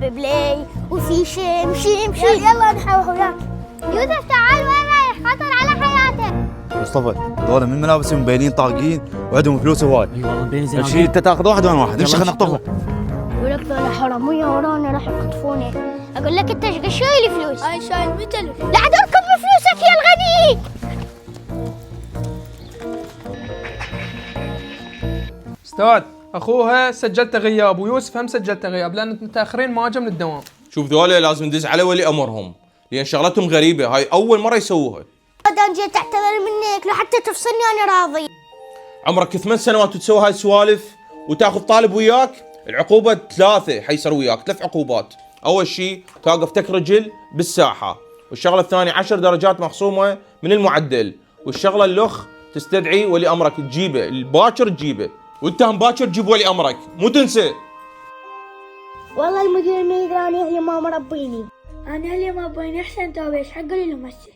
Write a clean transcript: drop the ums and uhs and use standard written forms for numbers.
بلاي وفي شم شم شم. يلا نحوح وياك. يوسف تعال، وين رايح؟ خطر على حياتك. مصطفى هذول من ملابسهم مبينين طاقين وعندهم فلوس هواي. اي والله مبين زين. الشيء انت تاخذ واحد وانا واحد، امشي خلينا نخطفهم. يقول لك ذولا حرامية ورانا راح يخطفوني. اقول لك انت ايش شايل فلوس؟ انا شايل 100,000. لا عاد اركض بفلوسك يا الغني. استاذ اخوها سجلته غياب ويوسف هم سجلته غياب لان متاخرين ما جا من الدوام. شوف ذولا لازم ندز على ولي امرهم لان شغلتهم غريبه، هاي اول مره يسووها. انا جيت اعتذر منك، لو حتى تفصلني انا راضي. عمرك 8 سنوات وتسوي هاي السوالف وتاخذ طالب وياك؟ العقوبه 3 حيصير وياك 3 عقوبات. اول شيء توقف تك رجل بالساحه، والشغله الثانيه 10 درجات مخصومه من المعدل، والشغله اللخ تستدعي ولي امرك تجيبه الباكر تجيبه، وانت هم باكر تجيب ولي امرك مو تنسى. والله المدير ما يدري انا اهلي ما مربيني. انا اللي مربيني احسن توبيش حق اللي مشي.